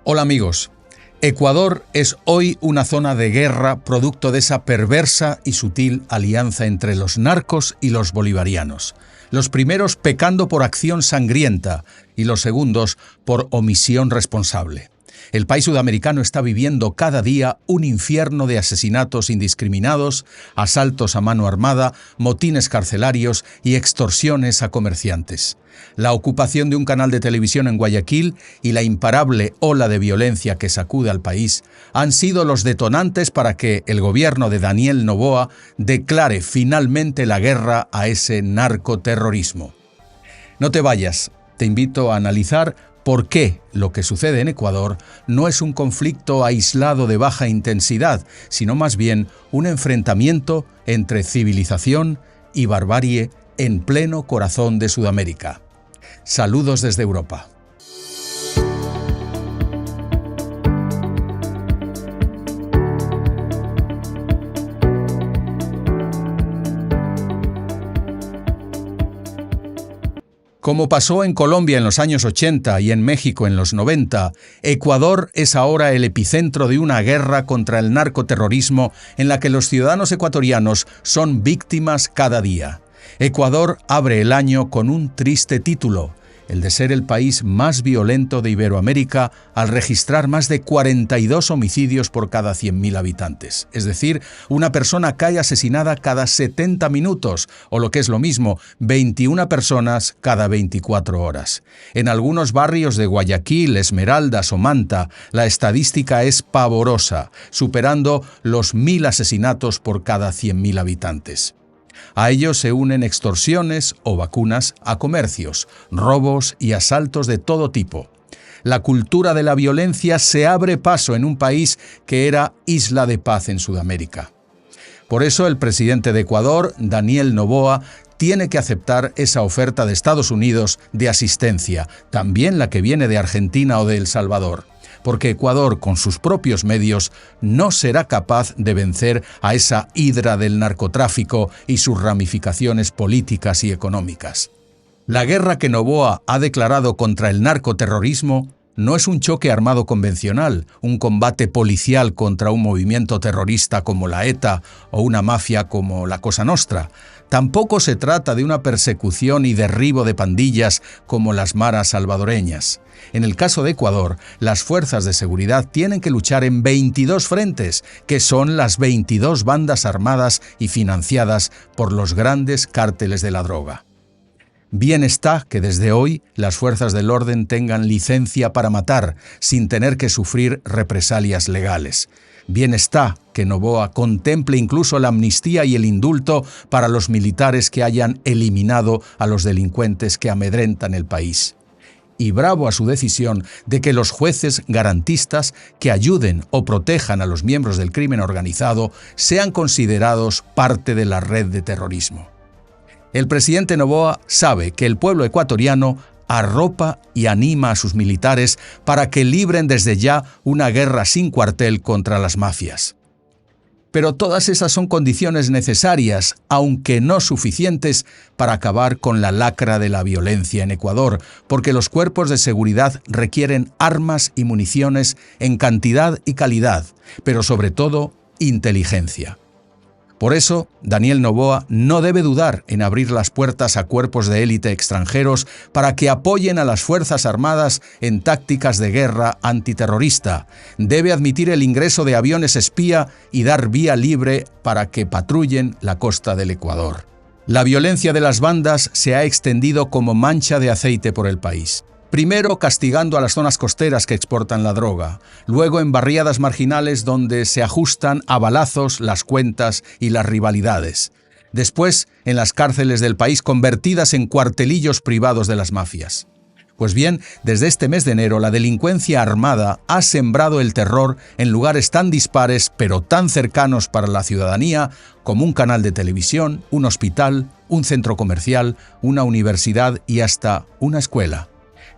Hola amigos, Ecuador es hoy una zona de guerra producto de esa perversa y sutil alianza entre los narcos y los bolivarianos. Los primeros pecando por acción sangrienta y los segundos por omisión responsable. El país sudamericano está viviendo cada día un infierno de asesinatos indiscriminados, asaltos a mano armada, motines carcelarios y extorsiones a comerciantes. La ocupación de un canal de televisión en Guayaquil y la imparable ola de violencia que sacude al país han sido los detonantes para que el gobierno de Daniel Noboa declare finalmente la guerra a ese narcoterrorismo. No te vayas, te invito a analizar por qué lo que sucede en Ecuador no es un conflicto aislado de baja intensidad, sino más bien un enfrentamiento entre civilización y barbarie en pleno corazón de Sudamérica. Saludos desde Europa. Como pasó en Colombia en los años 80 y en México en los 90, Ecuador es ahora el epicentro de una guerra contra el narcoterrorismo en la que los ciudadanos ecuatorianos son víctimas cada día. Ecuador abre el año con un triste título, el de ser el país más violento de Iberoamérica al registrar más de 42 homicidios por cada 100.000 habitantes. Es decir, una persona cae asesinada cada 70 minutos, o lo que es lo mismo, 21 personas cada 24 horas. En algunos barrios de Guayaquil, Esmeraldas o Manta, la estadística es pavorosa, superando los 1.000 asesinatos por cada 100.000 habitantes. A ellos se unen extorsiones o vacunas a comercios, robos y asaltos de todo tipo. La cultura de la violencia se abre paso en un país que era isla de paz en Sudamérica. Por eso el presidente de Ecuador, Daniel Noboa, tiene que aceptar esa oferta de Estados Unidos de asistencia, también la que viene de Argentina o de El Salvador. Porque Ecuador, con sus propios medios, no será capaz de vencer a esa hidra del narcotráfico y sus ramificaciones políticas y económicas. La guerra que Noboa ha declarado contra el narcoterrorismo no es un choque armado convencional, un combate policial contra un movimiento terrorista como la ETA o una mafia como la Cosa Nostra. Tampoco se trata de una persecución y derribo de pandillas como las maras salvadoreñas. En el caso de Ecuador, las fuerzas de seguridad tienen que luchar en 22 frentes, que son las 22 bandas armadas y financiadas por los grandes cárteles de la droga. Bien está que desde hoy las fuerzas del orden tengan licencia para matar, sin tener que sufrir represalias legales. Bien está que Noboa contemple incluso la amnistía y el indulto para los militares que hayan eliminado a los delincuentes que amedrentan el país. Y bravo a su decisión de que los jueces garantistas que ayuden o protejan a los miembros del crimen organizado sean considerados parte de la red de terrorismo. El presidente Noboa sabe que el pueblo ecuatoriano arropa y anima a sus militares para que libren desde ya una guerra sin cuartel contra las mafias. Pero todas esas son condiciones necesarias, aunque no suficientes, para acabar con la lacra de la violencia en Ecuador, porque los cuerpos de seguridad requieren armas y municiones en cantidad y calidad, pero sobre todo inteligencia. Por eso, Daniel Noboa no debe dudar en abrir las puertas a cuerpos de élite extranjeros para que apoyen a las Fuerzas Armadas en tácticas de guerra antiterrorista. Debe admitir el ingreso de aviones espía y dar vía libre para que patrullen la costa del Ecuador. La violencia de las bandas se ha extendido como mancha de aceite por el país. Primero castigando a las zonas costeras que exportan la droga, luego en barriadas marginales donde se ajustan a balazos las cuentas y las rivalidades. Después en las cárceles del país convertidas en cuartelillos privados de las mafias. Pues bien, desde este mes de enero la delincuencia armada ha sembrado el terror en lugares tan dispares pero tan cercanos para la ciudadanía como un canal de televisión, un hospital, un centro comercial, una universidad y hasta una escuela.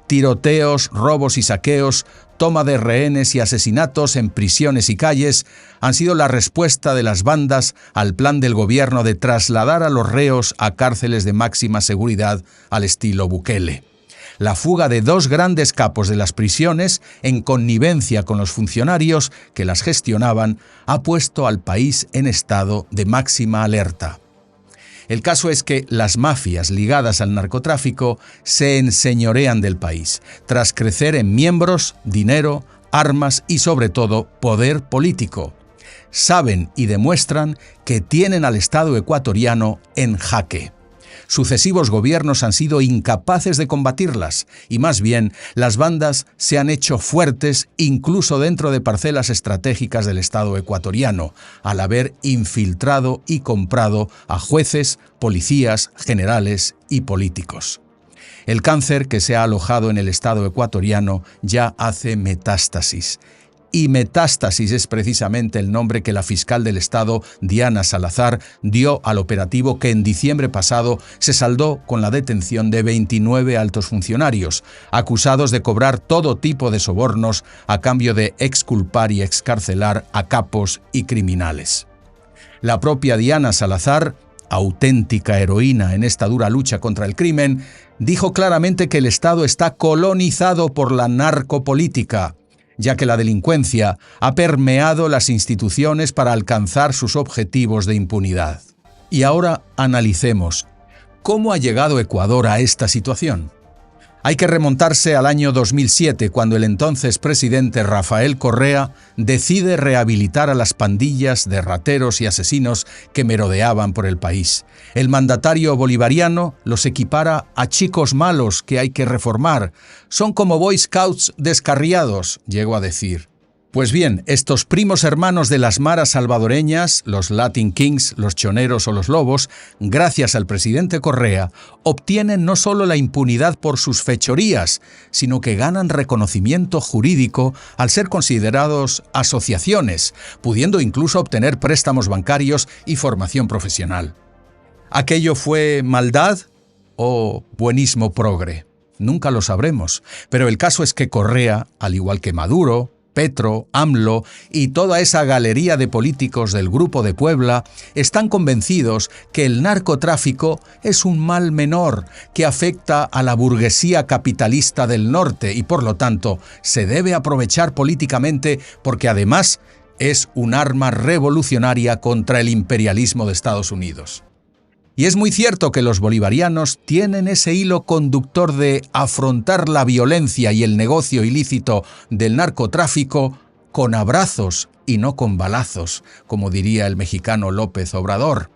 Tiroteos, robos y saqueos, toma de rehenes y asesinatos en prisiones y calles han sido la respuesta de las bandas al plan del gobierno de trasladar a los reos a cárceles de máxima seguridad al estilo Bukele. La fuga de 2 grandes capos de las prisiones, en connivencia con los funcionarios que las gestionaban, ha puesto al país en estado de máxima alerta. El caso es que las mafias ligadas al narcotráfico se enseñorean del país, tras crecer en miembros, dinero, armas y sobre todo poder político. Saben y demuestran que tienen al Estado ecuatoriano en jaque. Sucesivos gobiernos han sido incapaces de combatirlas y más bien las bandas se han hecho fuertes incluso dentro de parcelas estratégicas del Estado ecuatoriano, al haber infiltrado y comprado a jueces, policías, generales y políticos. El cáncer que se ha alojado en el Estado ecuatoriano ya hace metástasis. Y metástasis es precisamente el nombre que la fiscal del Estado, Diana Salazar, dio al operativo que en diciembre pasado se saldó con la detención de 29 altos funcionarios, acusados de cobrar todo tipo de sobornos a cambio de exculpar y excarcelar a capos y criminales. La propia Diana Salazar, auténtica heroína en esta dura lucha contra el crimen, dijo claramente que el Estado está colonizado por la narcopolítica, ya que la delincuencia ha permeado las instituciones para alcanzar sus objetivos de impunidad. Y ahora analicemos, ¿cómo ha llegado Ecuador a esta situación? Hay que remontarse al año 2007, cuando el entonces presidente Rafael Correa decide rehabilitar a las pandillas de rateros y asesinos que merodeaban por el país. El mandatario bolivariano los equipara a chicos malos que hay que reformar. Son como Boy Scouts descarriados, llegó a decir. Pues bien, estos primos hermanos de las maras salvadoreñas, los Latin Kings, los choneros o los lobos, gracias al presidente Correa, obtienen no solo la impunidad por sus fechorías, sino que ganan reconocimiento jurídico al ser considerados asociaciones, pudiendo incluso obtener préstamos bancarios y formación profesional. ¿Aquello fue maldad o buenismo progre? Nunca lo sabremos, pero el caso es que Correa, al igual que Maduro, Petro, AMLO y toda esa galería de políticos del Grupo de Puebla están convencidos que el narcotráfico es un mal menor que afecta a la burguesía capitalista del norte y por lo tanto se debe aprovechar políticamente porque además es un arma revolucionaria contra el imperialismo de Estados Unidos. Y es muy cierto que los bolivarianos tienen ese hilo conductor de afrontar la violencia y el negocio ilícito del narcotráfico con abrazos y no con balazos, como diría el mexicano López Obrador.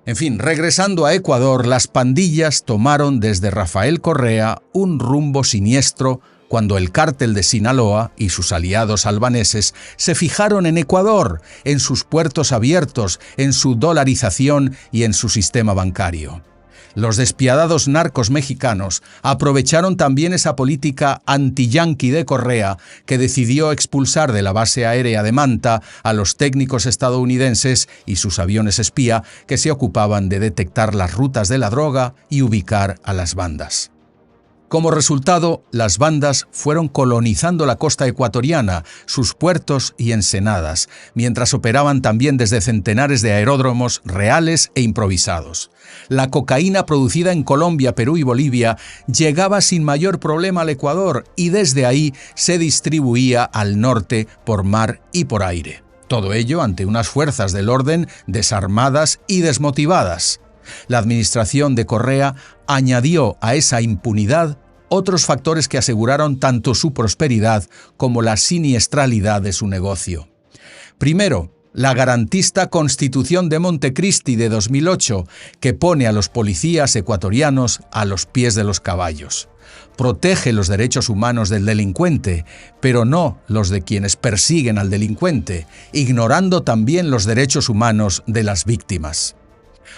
En fin, regresando a Ecuador, las pandillas tomaron desde Rafael Correa un rumbo siniestro cuando el cártel de Sinaloa y sus aliados albaneses se fijaron en Ecuador, en sus puertos abiertos, en su dolarización y en su sistema bancario. Los despiadados narcos mexicanos aprovecharon también esa política anti-yanqui de Correa, que decidió expulsar de la base aérea de Manta a los técnicos estadounidenses y sus aviones espía que se ocupaban de detectar las rutas de la droga y ubicar a las bandas. Como resultado, las bandas fueron colonizando la costa ecuatoriana, sus puertos y ensenadas, mientras operaban también desde centenares de aeródromos reales e improvisados. La cocaína producida en Colombia, Perú y Bolivia llegaba sin mayor problema al Ecuador y desde ahí se distribuía al norte por mar y por aire. Todo ello ante unas fuerzas del orden desarmadas y desmotivadas. La administración de Correa añadió a esa impunidad otros factores que aseguraron tanto su prosperidad como la siniestralidad de su negocio. Primero, la garantista Constitución de Montecristi de 2008, que pone a los policías ecuatorianos a los pies de los caballos. Protege los derechos humanos del delincuente, pero no los de quienes persiguen al delincuente, ignorando también los derechos humanos de las víctimas.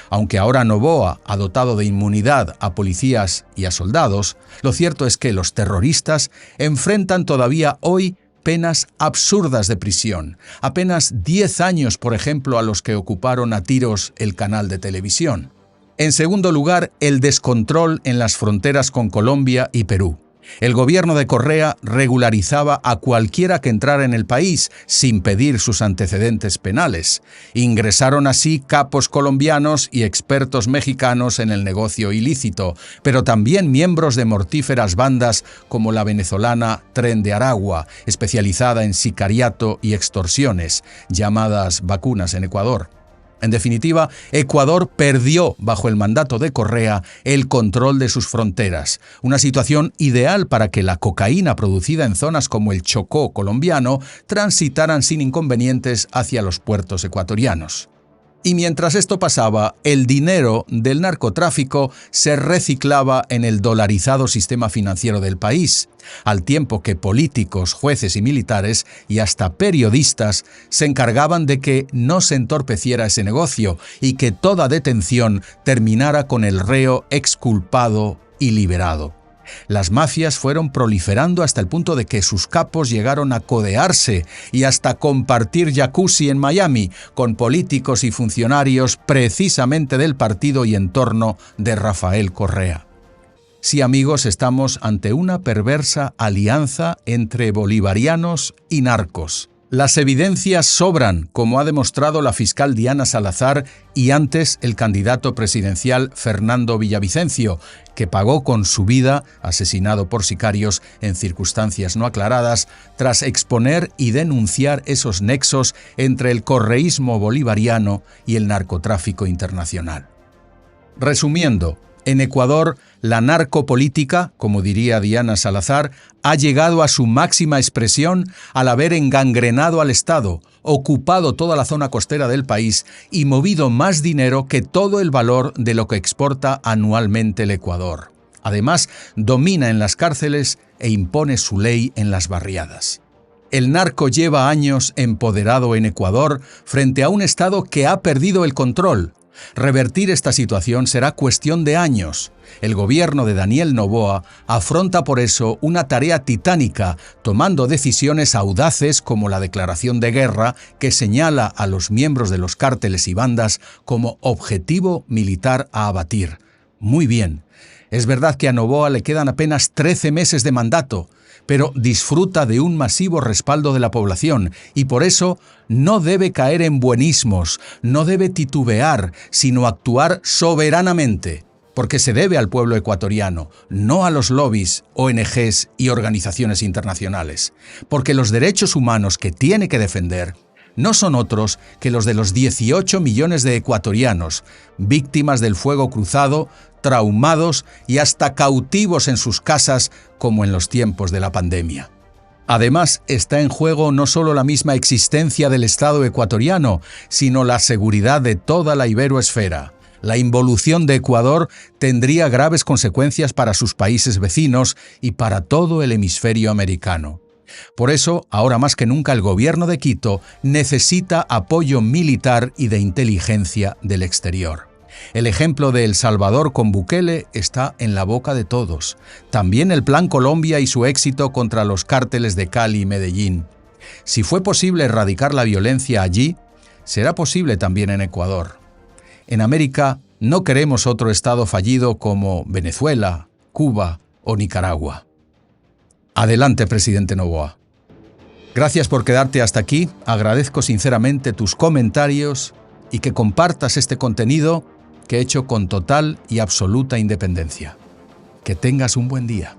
Aunque ahora Noboa ha dotado de inmunidad a policías y a soldados, lo cierto es que los terroristas enfrentan todavía hoy penas absurdas de prisión, apenas 10 años, por ejemplo, a los que ocuparon a tiros el canal de televisión. En segundo lugar, el descontrol en las fronteras con Colombia y Perú. El gobierno de Correa regularizaba a cualquiera que entrara en el país sin pedir sus antecedentes penales. Ingresaron así capos colombianos y expertos mexicanos en el negocio ilícito, pero también miembros de mortíferas bandas como la venezolana Tren de Aragua, especializada en sicariato y extorsiones, llamadas vacunas en Ecuador. En definitiva, Ecuador perdió, bajo el mandato de Correa, el control de sus fronteras, una situación ideal para que la cocaína producida en zonas como el Chocó colombiano transitaran sin inconvenientes hacia los puertos ecuatorianos. Y mientras esto pasaba, el dinero del narcotráfico se reciclaba en el dolarizado sistema financiero del país, al tiempo que políticos, jueces y militares, y hasta periodistas, se encargaban de que no se entorpeciera ese negocio y que toda detención terminara con el reo exculpado y liberado. Las mafias fueron proliferando hasta el punto de que sus capos llegaron a codearse y hasta compartir jacuzzi en Miami con políticos y funcionarios precisamente del partido y entorno de Rafael Correa. Sí, amigos, estamos ante una perversa alianza entre bolivarianos y narcos. Las evidencias sobran, como ha demostrado la fiscal Diana Salazar y antes el candidato presidencial Fernando Villavicencio, que pagó con su vida, asesinado por sicarios en circunstancias no aclaradas, tras exponer y denunciar esos nexos entre el correísmo bolivariano y el narcotráfico internacional. Resumiendo, en Ecuador, la narcopolítica, como diría Diana Salazar, ha llegado a su máxima expresión al haber engangrenado al Estado, ocupado toda la zona costera del país y movido más dinero que todo el valor de lo que exporta anualmente el Ecuador. Además, domina en las cárceles e impone su ley en las barriadas. El narco lleva años empoderado en Ecuador frente a un Estado que ha perdido el control. Revertir esta situación será cuestión de años. El gobierno de Daniel Noboa afronta por eso una tarea titánica, tomando decisiones audaces como la declaración de guerra que señala a los miembros de los cárteles y bandas como objetivo militar a abatir. Muy bien. Es verdad que a Noboa le quedan apenas 13 meses de mandato, pero disfruta de un masivo respaldo de la población y por eso no debe caer en buenismos, no debe titubear, sino actuar soberanamente, porque se debe al pueblo ecuatoriano, no a los lobbies, ONGs y organizaciones internacionales, porque los derechos humanos que tiene que defender no son otros que los de los 18 millones de ecuatorianos, víctimas del fuego cruzado, traumados y hasta cautivos en sus casas como en los tiempos de la pandemia. Además, está en juego no solo la misma existencia del Estado ecuatoriano, sino la seguridad de toda la iberoesfera. La involución de Ecuador tendría graves consecuencias para sus países vecinos y para todo el hemisferio americano. Por eso, ahora más que nunca, el gobierno de Quito necesita apoyo militar y de inteligencia del exterior. El ejemplo de El Salvador con Bukele está en la boca de todos. También el Plan Colombia y su éxito contra los cárteles de Cali y Medellín. Si fue posible erradicar la violencia allí, será posible también en Ecuador. En América no queremos otro estado fallido como Venezuela, Cuba o Nicaragua. Adelante, presidente Noboa. Gracias por quedarte hasta aquí, agradezco sinceramente tus comentarios y que compartas este contenido que he hecho con total y absoluta independencia. Que tengas un buen día.